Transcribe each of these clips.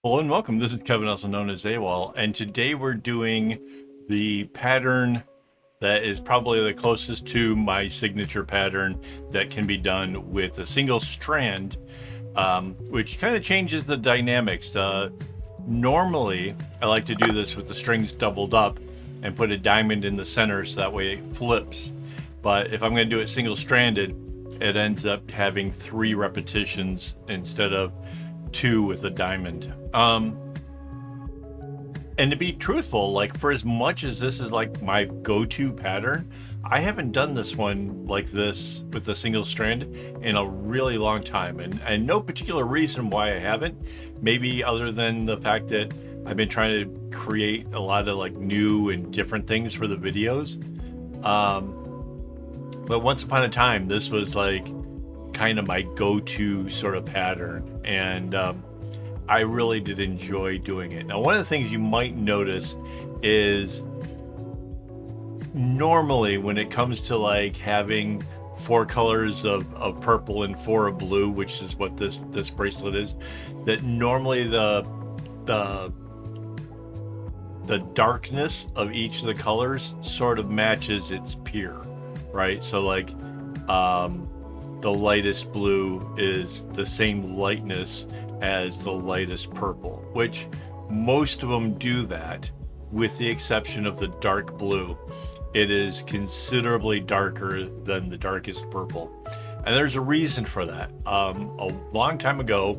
Hello and welcome. This is Kevin, also known as AWOL, and today we're doing the pattern that is probably the closest to my signature pattern that can be done with a single strand, which kind of changes the dynamics. Normally, I like to do this with the strings doubled up and put a diamond in the center so that way it flips. But if I'm going to do it single stranded, it ends up having 3 repetitions instead of 2 with a diamond. And to be truthful, like for as much as this is like my go-to pattern, I haven't done this one like this with a single strand in a really long time, and no particular reason why I haven't. Maybe other than the fact that I've been trying to create a lot of like new and different things for the videos. But once upon a time, this was like kind of my go-to sort of pattern, and I really did enjoy doing it. Now, one of the things you might notice is normally when it comes to like having 4 colors of purple and 4 of blue, which is what this bracelet is, that normally the the darkness of each of the colors sort of matches its peer, right? So like the lightest blue is the same lightness as the lightest purple, which most of them do that, with the exception of the dark blue. It is considerably darker than the darkest purple. And there's a reason for that. A long time ago,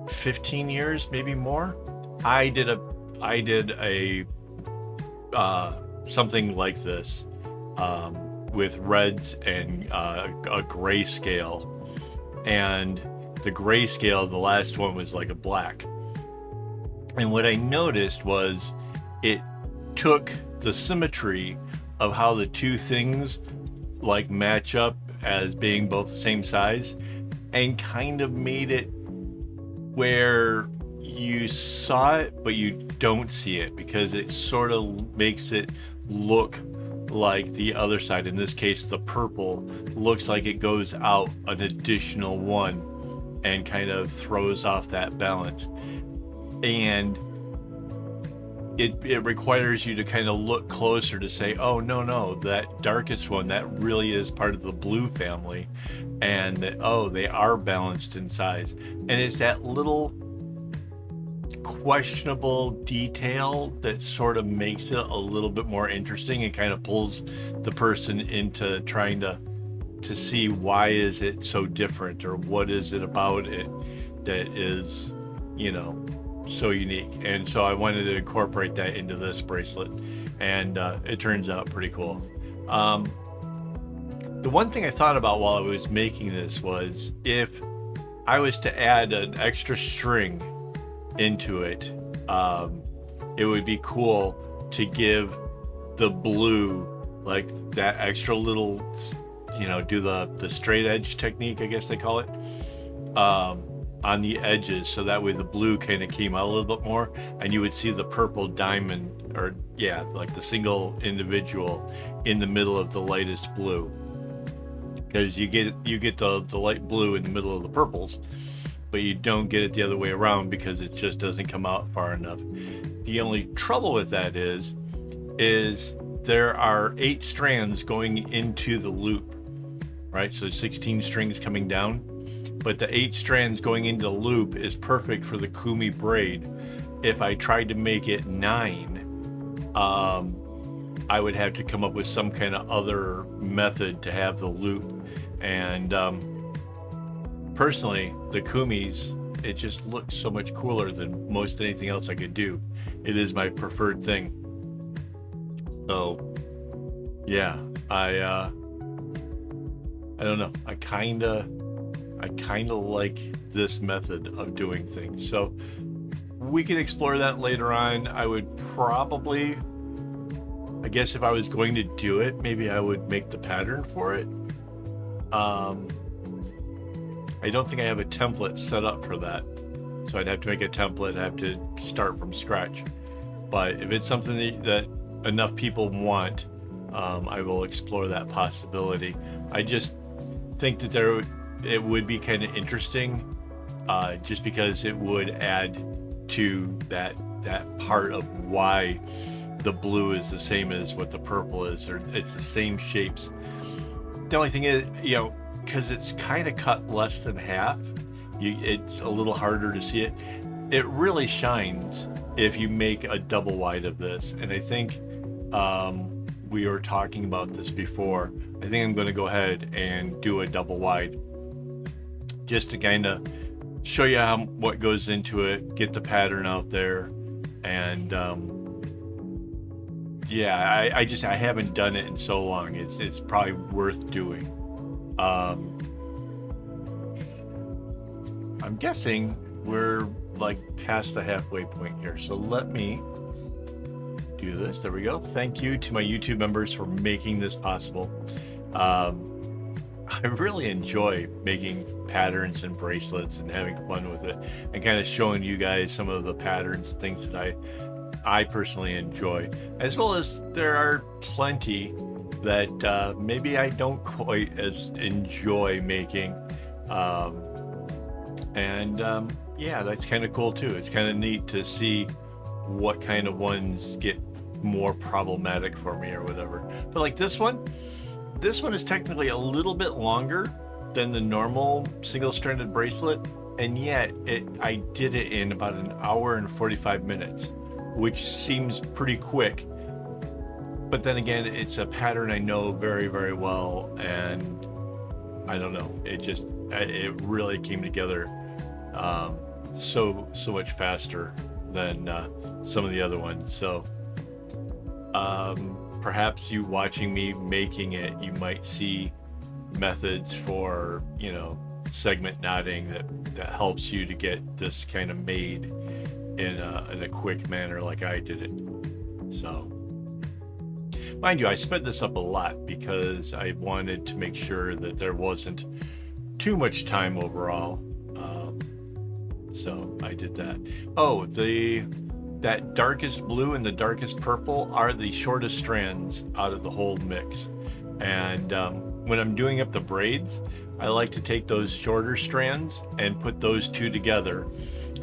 15 years, maybe more, I did a something like this with reds and a gray scale, and the gray scale, the last one was like a black. And what I noticed was it took the symmetry of how the two things like match up as being both the same size and kind of made it where you saw it but you don't see it, because it sort of makes it look like the other side. In this case, the purple looks like it goes out an additional one and kind of throws off that balance. And it requires you to kind of look closer to say, oh, no, that darkest one, that really is part of the blue family, and that, oh, they are balanced in size. And it's that little questionable detail that sort of makes it a little bit more interesting and kind of pulls the person into trying to see why is it so different, or what is it about it that is, so unique. And so I wanted to incorporate that into this bracelet, and it turns out pretty cool. The one thing I thought about while I was making this was, if I was to add an extra string into it, it would be cool to give the blue like that extra little, do the straight edge technique, I guess they call it, on the edges, so that way the blue kind of came out a little bit more, and you would see the purple diamond, or like the single individual in the middle of the lightest blue, because you get the light blue in the middle of the purples, but you don't get it the other way around because it just doesn't come out far enough. The only trouble with that is there are 8 strands going into the loop, right? So 16 strings coming down, but the 8 strands going into the loop is perfect for the kumi braid. If I tried to make it 9, I would have to come up with some kind of other method to have the loop. And personally, the kumis, it just looks so much cooler than most anything else I could do. It is my preferred thing. So yeah, I don't know. I kind of like this method of doing things. So we can explore that later on. I would probably, I guess if I was going to do it, maybe I would make the pattern for it. I don't think I have a template set up for that, so I'd have to make a template. I have to start from scratch. But if it's something that enough people want, I will explore that possibility. I just think that it would be kind of interesting just because it would add to that part of why the blue is the same as what the purple is, or it's the same shapes. The only thing is, because it's kind of cut less than half, it's a little harder to see it. It really shines if you make a double wide of this. And I think we were talking about this before. I think I'm going to go ahead and do a double wide just to kind of show you what goes into it, get the pattern out there. And yeah, I haven't done it in so long. It's probably worth doing. I'm guessing we're like past the halfway point here. So let me do this. There we go. Thank you to my YouTube members for making this possible. I really enjoy making patterns and bracelets and having fun with it, and kind of showing you guys some of the patterns, things that I personally enjoy, as well as there are plenty that maybe I don't quite as enjoy making. Yeah, that's kind of cool too. It's kind of neat to see what kind of ones get more problematic for me or whatever. But like this one is technically a little bit longer than the normal single-stranded bracelet, and yet I did it in about an hour and 45 minutes, which seems pretty quick. But then again, it's a pattern I know very, very well, and I don't know, it really came together so much faster than some of the other ones. So perhaps you watching me making it, you might see methods for, segment knotting that helps you to get this kind of made in a quick manner like I did it. So mind you, I sped this up a lot because I wanted to make sure that there wasn't too much time overall. So I did that. Oh, that darkest blue and the darkest purple are the shortest strands out of the whole mix. And when I'm doing up the braids, I like to take those shorter strands and put those two together,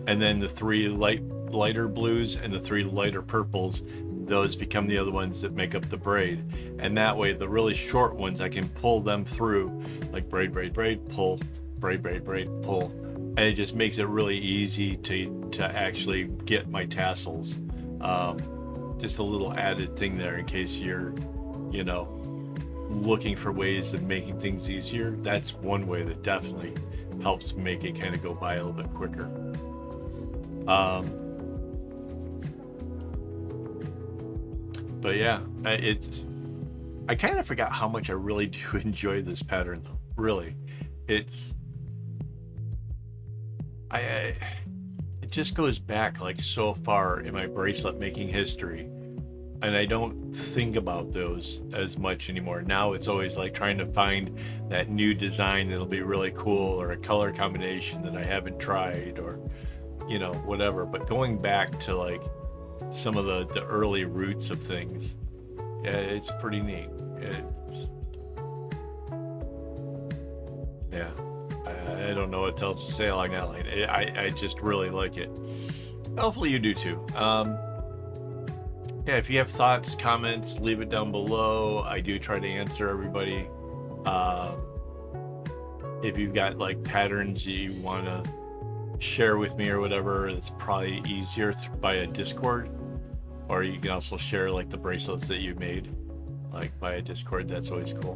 and then the three lighter blues and the three lighter purples, those become the other ones that make up the braid. And that way the really short ones, I can pull them through like braid, braid, braid, pull, braid, braid, braid, pull. And it just makes it really easy to actually get my tassels. Just a little added thing there in case you're, looking for ways of making things easier. That's one way that definitely helps make it kind of go by a little bit quicker. But yeah, I kind of forgot how much I really do enjoy this pattern though. Really, it just goes back like so far in my bracelet making history, and I don't think about those as much anymore. Now it's always like trying to find that new design that'll be really cool, or a color combination that I haven't tried, or whatever. But going back to like some of the early roots of things, yeah, it's pretty neat. Yeah, I don't know what else to say along that line. I just really like it. Hopefully you do too. Yeah, if you have thoughts, comments, leave it down below. I do try to answer everybody. If you've got like patterns you want to share with me or whatever, it's probably easier by a Discord, or you can also share like the bracelets that you made like by a Discord. That's always cool.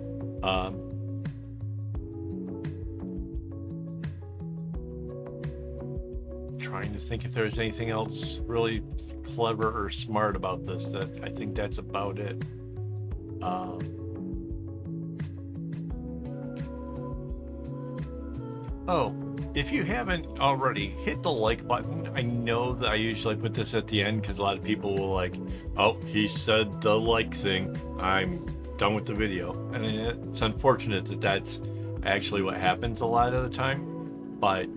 Trying to think if there's anything else really clever or smart about this. I think that's about it. Oh, if you haven't already, hit the like button. I know that I usually put this at the end because a lot of people will like, oh, he said the like thing, I'm done with the video. And it's unfortunate that that's actually what happens a lot of the time, but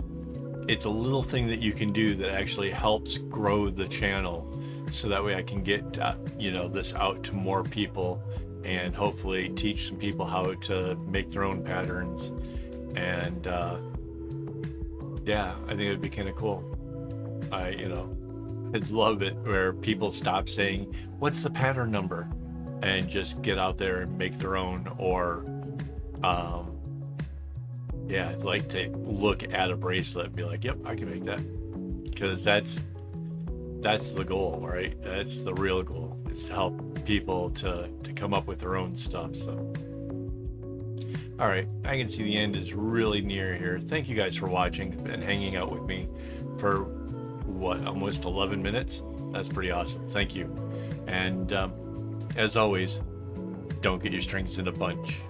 it's a little thing that you can do that actually helps grow the channel, so that way I can get this out to more people, and hopefully teach some people how to make their own patterns. And Yeah, I think it'd be kind of cool. I'd love it where people stop saying, "What's the pattern number?" and just get out there and make their own. Or, um, yeah, I'd like to look at a bracelet and be like, "Yep, I can make that," because that's the goal, right? That's the real goal, is to help people to come up with their own stuff. So, all right, I can see the end is really near here. Thank you guys for watching and hanging out with me for what, almost 11 minutes. That's pretty awesome. Thank you. And as always, don't get your strings in a bunch.